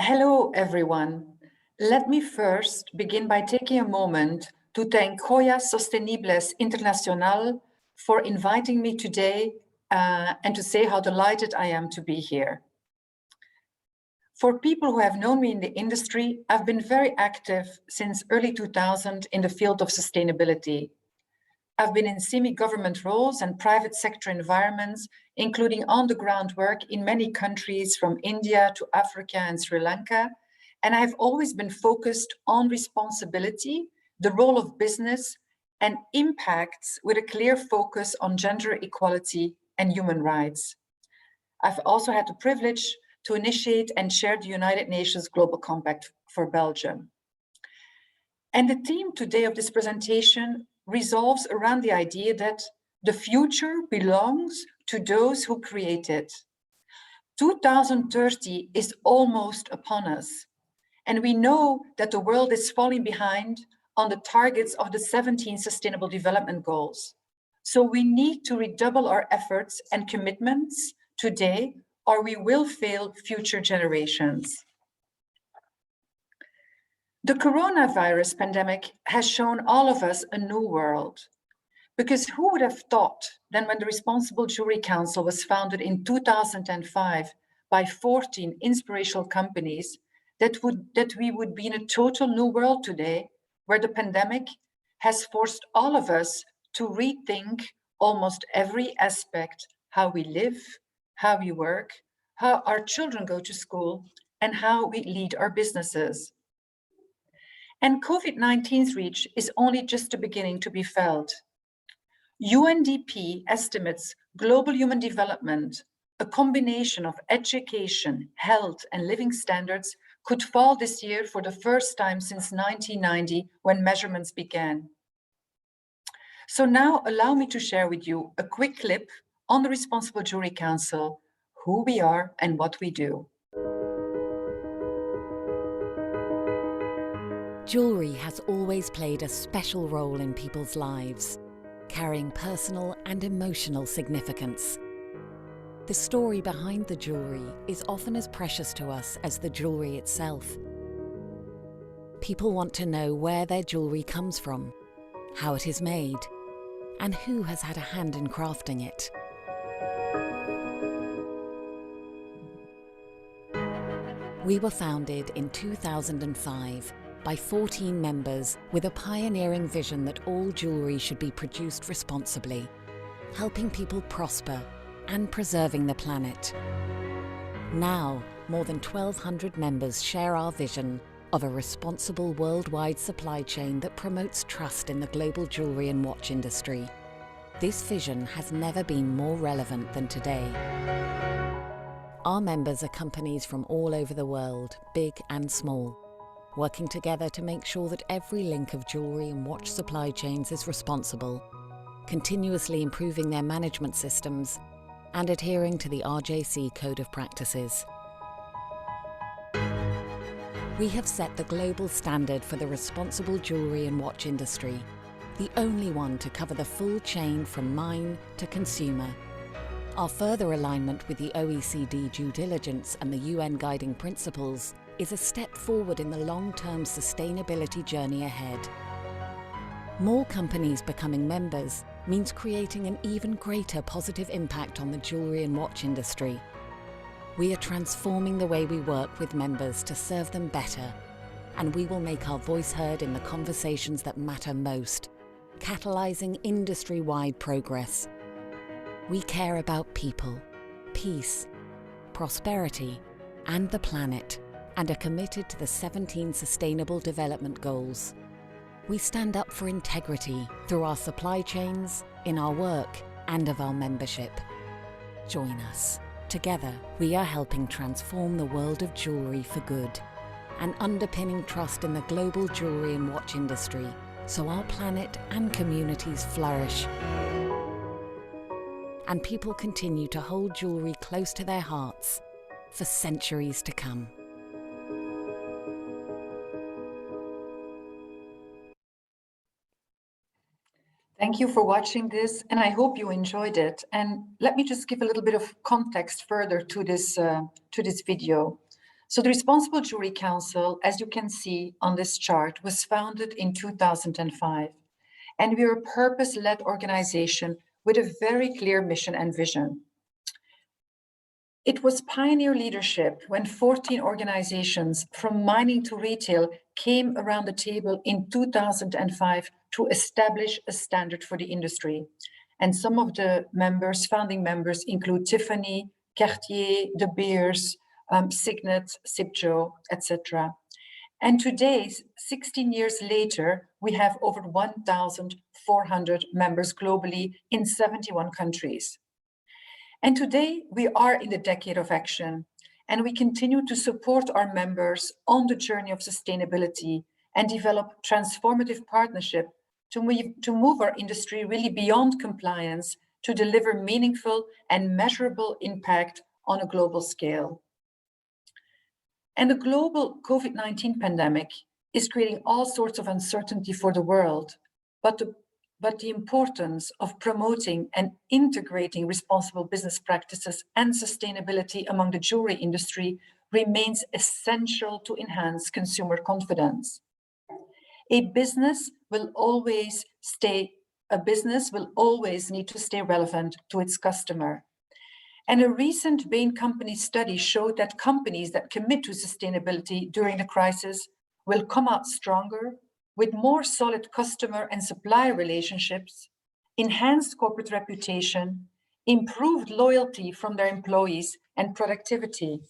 Hello, everyone. Let me first begin by taking a moment to thank Joyas Sostenibles Internacional for inviting me today and to say how delighted I am to be here. For people who have known me in the industry, I've been very active since early 2000 in the field of sustainability. I've been in semi-government roles and private sector environments, including on-the-ground work in many countries from India to Africa and Sri Lanka. And I've always been focused on responsibility, the role of business, and impacts with a clear focus on gender equality and human rights. I've also had the privilege to initiate and share the United Nations Global Compact for Belgium. And the theme today of this presentation revolves around the idea that the future belongs to those who create it. 2030 is almost upon us, and we know that the world is falling behind on the targets of the 17 Sustainable Development Goals. So we need to redouble our efforts and commitments today, or we will fail future generations. The coronavirus pandemic has shown all of us a new world, because who would have thought that when the Responsible Jewelry Council was founded in 2005 by 14 inspirational companies, that we would be in a total new world today, where the pandemic has forced all of us to rethink almost every aspect: how we live, how we work, how our children go to school, and how we lead our businesses. And COVID-19's reach is only just the beginning to be felt. UNDP estimates global human development, a combination of education, health, and living standards, could fall this year for the first time since 1990, when measurements began. So now allow me to share with you a quick clip on the Responsible Jewelry Council, who we are and what we do. Jewelry has always played a special role in people's lives, carrying personal and emotional significance. The story behind the jewelry is often as precious to us as the jewelry itself. People want to know where their jewelry comes from, how it is made, and who has had a hand in crafting it. We were founded in 2005 by 14 members with a pioneering vision that all jewellery should be produced responsibly, helping people prosper and preserving the planet. Now, more than 1,200 members share our vision of a responsible worldwide supply chain that promotes trust in the global jewellery and watch industry. This vision has never been more relevant than today. Our members are companies from all over the world, big and small, working together to make sure that every link of jewellery and watch supply chains is responsible, continuously improving their management systems and adhering to the RJC Code of Practices. We have set the global standard for the responsible jewellery and watch industry, the only one to cover the full chain from mine to consumer. Our further alignment with the OECD due diligence and the UN guiding principles is a step forward in the long-term sustainability journey ahead. More companies becoming members means creating an even greater positive impact on the jewellery and watch industry. We are transforming the way we work with members to serve them better, and we will make our voice heard in the conversations that matter most, catalysing industry-wide progress. We care about people, peace, prosperity, and the planet, and are committed to the 17 Sustainable Development Goals. We stand up for integrity through our supply chains, in our work, and of our membership. Join us. Together, we are helping transform the world of jewellery for good and underpinning trust in the global jewellery and watch industry so our planet and communities flourish. And people continue to hold jewellery close to their hearts for centuries to come. Thank you for watching this, and I hope you enjoyed it. And let me just give a little bit of context further to this video. So the Responsible Jewelry Council, as you can see on this chart, was founded in 2005. And we are a purpose-led organization with a very clear mission and vision. It was pioneer leadership when 14 organizations from mining to retail came around the table in 2005 to establish a standard for the industry. And some of the members, founding members, include Tiffany, Cartier, De Beers, Signet, Sibjo, etc. And today, 16 years later, we have over 1,400 members globally in 71 countries. And today we are in the decade of action, and we continue to support our members on the journey of sustainability and develop transformative partnership to move our industry really beyond compliance to deliver meaningful and measurable impact on a global scale. And the global COVID-19 pandemic is creating all sorts of uncertainty for the world, but the importance of promoting and integrating responsible business practices and sustainability among the jewelry industry remains essential to enhance consumer confidence. A business will always need to stay relevant to its customer. And a recent Bain Company study showed that companies that commit to sustainability during the crisis will come out stronger, with more solid customer and supplier relationships, enhanced corporate reputation, improved loyalty from their employees, and productivity.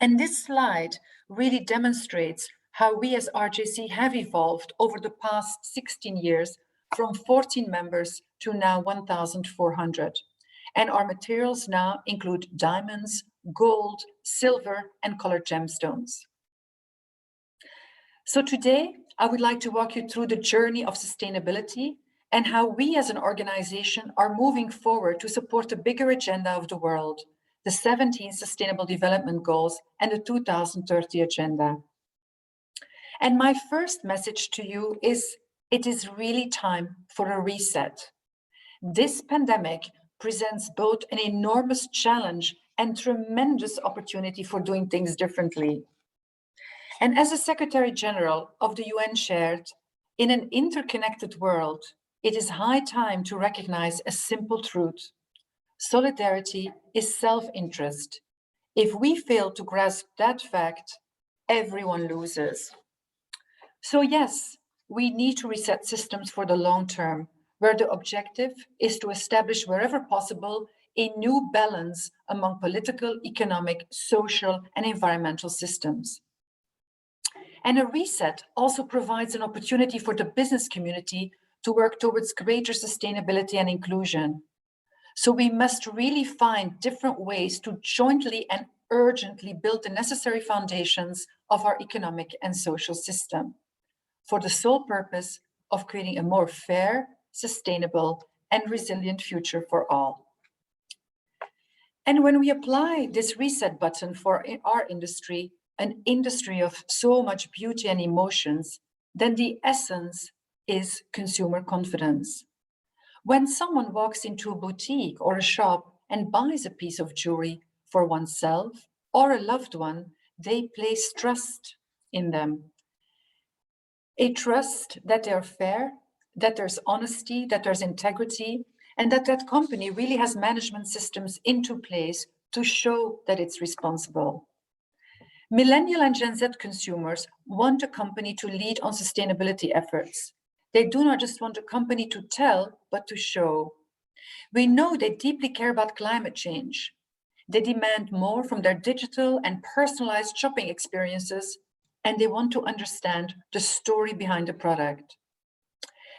And this slide really demonstrates how we as RJC have evolved over the past 16 years from 14 members to now 1,400. And our materials now include diamonds, gold, silver, and colored gemstones. So today, I would like to walk you through the journey of sustainability and how we as an organization are moving forward to support the bigger agenda of the world, the 17 Sustainable Development Goals and the 2030 Agenda. And my first message to you is, it is really time for a reset. This pandemic presents both an enormous challenge and tremendous opportunity for doing things differently. And as the Secretary General of the UN shared, in an interconnected world, it is high time to recognize a simple truth. Solidarity is self-interest. If we fail to grasp that fact, everyone loses. So yes, we need to reset systems for the long term, where the objective is to establish wherever possible a new balance among political, economic, social, and environmental systems. And a reset also provides an opportunity for the business community to work towards greater sustainability and inclusion. So we must really find different ways to jointly and urgently build the necessary foundations of our economic and social system for the sole purpose of creating a more fair, sustainable, and resilient future for all. And when we apply this reset button for our industry, an industry of so much beauty and emotions, then the essence is consumer confidence. When someone walks into a boutique or a shop and buys a piece of jewelry for oneself or a loved one, they place trust in them. A trust that they're fair, that there's honesty, that there's integrity, and that that company really has management systems into place to show that it's responsible. Millennial and Gen Z consumers want a company to lead on sustainability efforts. They do not just want a company to tell, but to show. We know they deeply care about climate change. They demand more from their digital and personalized shopping experiences, and they want to understand the story behind the product.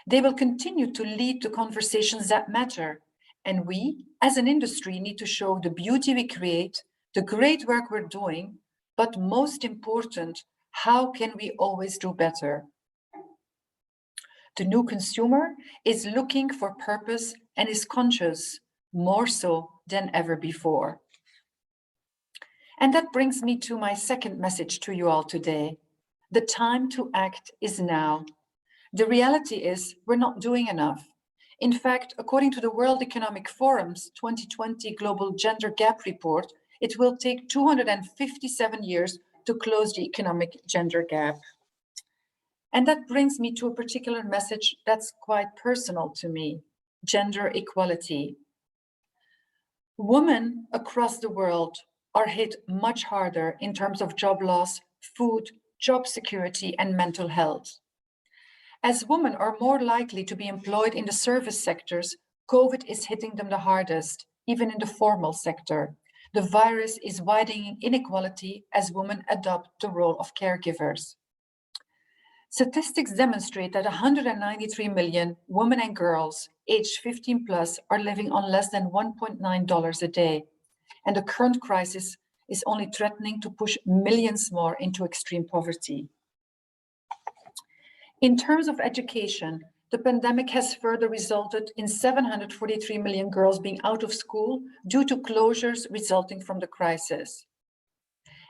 They will continue to lead to conversations that matter, and we, as an industry, need to show the beauty we create, the great work we're doing, but most important, how can we always do better? The new consumer is looking for purpose and is conscious, more so than ever before. And that brings me to my second message to you all today. The time to act is now. The reality is we're not doing enough. In fact, according to the World Economic Forum's 2020 Global Gender Gap Report, It will take 257 years to close the economic gender gap. And that brings me to a particular message that's quite personal to me: gender equality. Women across the world are hit much harder in terms of job loss, food, job security, and mental health. As women are more likely to be employed in the service sectors, COVID is hitting them the hardest, even in the formal sector. The virus is widening inequality as women adopt the role of caregivers. Statistics demonstrate that 193 million women and girls aged 15 plus are living on less than $1.9 a day. And the current crisis is only threatening to push millions more into extreme poverty. In terms of education, the pandemic has further resulted in 743 million girls being out of school due to closures resulting from the crisis.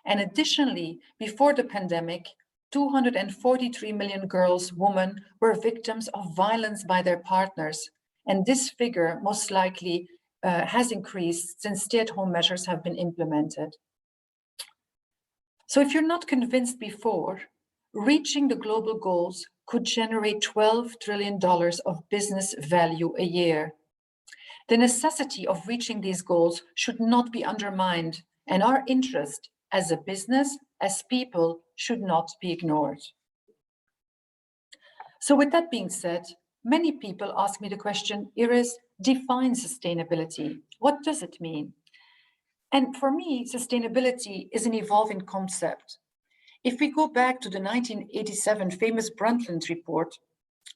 And additionally, before the pandemic, 243 million girls, women, were victims of violence by their partners. And this figure most likely has increased since stay-at-home measures have been implemented. So if you're not convinced before, reaching the global goals could generate $12 trillion of business value a year. The necessity of reaching these goals should not be undermined, and our interest as a business, as people, should not be ignored. So with that being said, many people ask me the question, Iris, define sustainability. What does it mean? And for me, sustainability is an evolving concept. If we go back to the 1987 famous Brundtland report,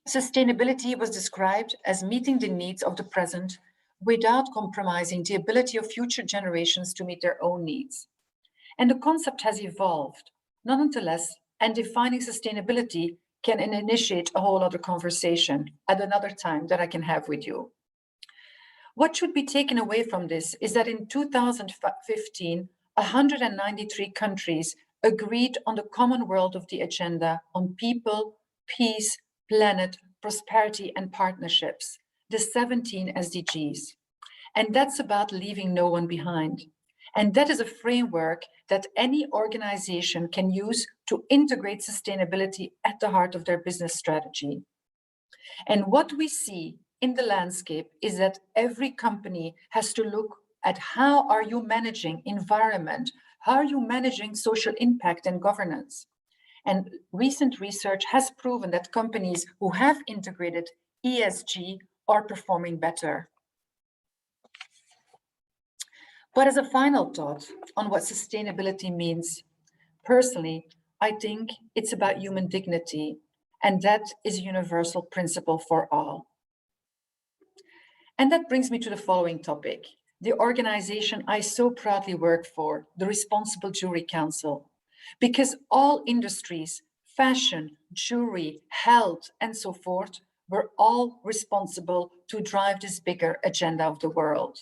sustainability was described as meeting the needs of the present without compromising the ability of future generations to meet their own needs. And the concept has evolved, nonetheless, and defining sustainability can initiate a whole other conversation at another time that I can have with you. What should be taken away from this is that in 2015, 193 countries agreed on the common world of the agenda on people, peace, planet, prosperity, and partnerships, the 17 SDGs. And that's about leaving no one behind. And that is a framework that any organization can use to integrate sustainability at the heart of their business strategy. And what we see in the landscape is that every company has to look at how are you managing environment, how are you managing social impact and governance. And recent research has proven that companies who have integrated ESG are performing better. But as a final thought on what sustainability means, personally, I think it's about human dignity, and that is a universal principle for all. And that brings me to the following topic, the organization I so proudly work for, the Responsible Jewelry Council, because all industries, fashion, jewelry, health, and so forth, were all responsible to drive this bigger agenda of the world.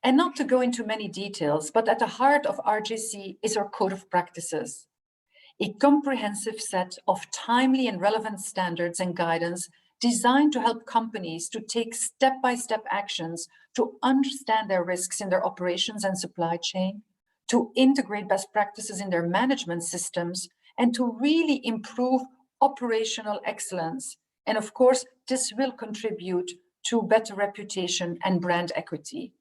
And not to go into many details, but at the heart of RJC is our code of practices, a comprehensive set of timely and relevant standards and guidance designed to help companies to take step-by-step actions to understand their risks in their operations and supply chain, to integrate best practices in their management systems, and to really improve operational excellence. And of course, this will contribute to better reputation and brand equity.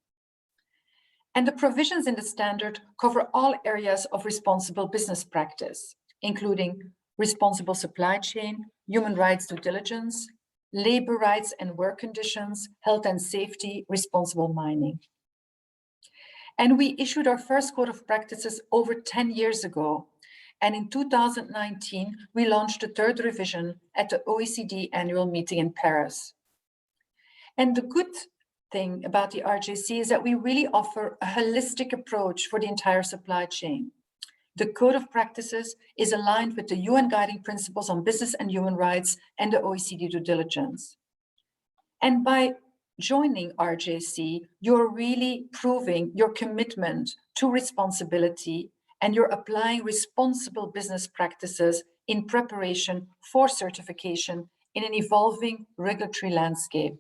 And the provisions in the standard cover all areas of responsible business practice, including responsible supply chain, human rights due diligence, labor rights and work conditions, health and safety, responsible mining. And we issued our first code of practices over 10 years ago. And in 2019, we launched the third revision at the OECD annual meeting in Paris. And the good thing about the RJC is that we really offer a holistic approach for the entire supply chain. The Code of Practices is aligned with the UN Guiding Principles on Business and Human Rights and the OECD due diligence. And by joining RJC, you're really proving your commitment to responsibility, and you're applying responsible business practices in preparation for certification in an evolving regulatory landscape.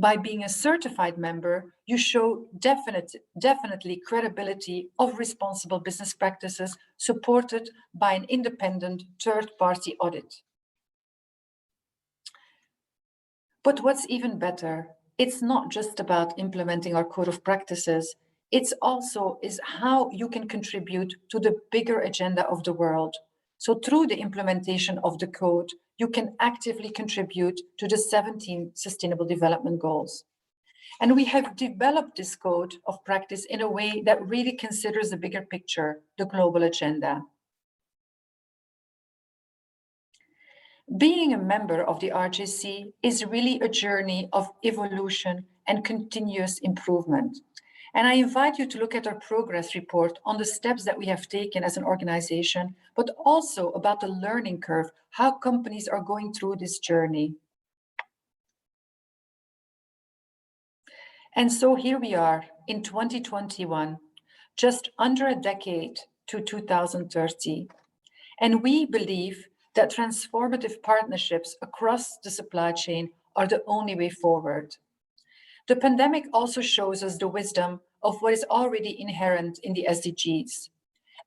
By being a certified member, you show definitely credibility of responsible business practices supported by an independent third-party audit. But what's even better, it's not just about implementing our code of practices, it's also is how you can contribute to the bigger agenda of the world. So through the implementation of the code, you can actively contribute to the 17 Sustainable Development Goals. And we have developed this code of practice in a way that really considers the bigger picture, the global agenda. Being a member of the RJC is really a journey of evolution and continuous improvement. And I invite you to look at our progress report on the steps that we have taken as an organization, but also about the learning curve, how companies are going through this journey. And so here we are in 2021, just under a decade to 2030. And we believe that transformative partnerships across the supply chain are the only way forward. The pandemic also shows us the wisdom of what is already inherent in the SDGs.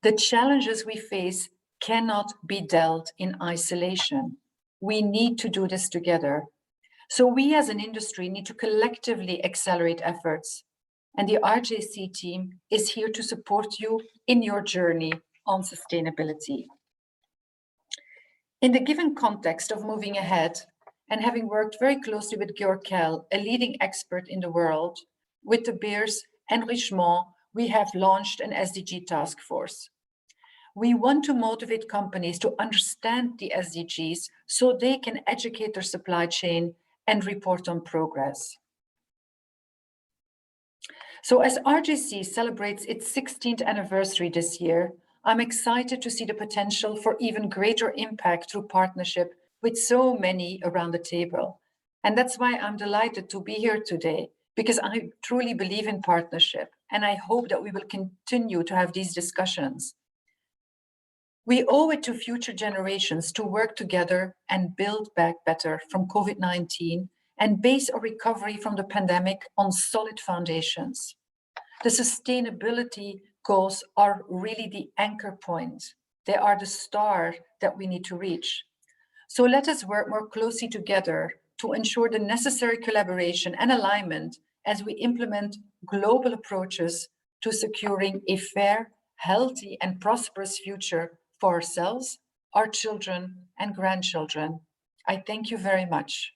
The challenges we face cannot be dealt in isolation. We need to do this together. So we as an industry need to collectively accelerate efforts. And the RJC team is here to support you in your journey on sustainability. In the given context of moving ahead, and having worked very closely with Georg Kell, a leading expert in the world, with De Beers and Richemont, we have launched an SDG task force. We want to motivate companies to understand the SDGs so they can educate their supply chain and report on progress. So as RJC celebrates its 16th anniversary this year, I'm excited to see the potential for even greater impact through partnership with so many around the table. And that's why I'm delighted to be here today, because I truly believe in partnership, and I hope that we will continue to have these discussions. We owe it to future generations to work together and build back better from COVID-19 and base our recovery from the pandemic on solid foundations. The sustainability goals are really the anchor point. They are the star that we need to reach. So let us work more closely together to ensure the necessary collaboration and alignment as we implement global approaches to securing a fair, healthy, and prosperous future for ourselves, our children, and grandchildren. I thank you very much.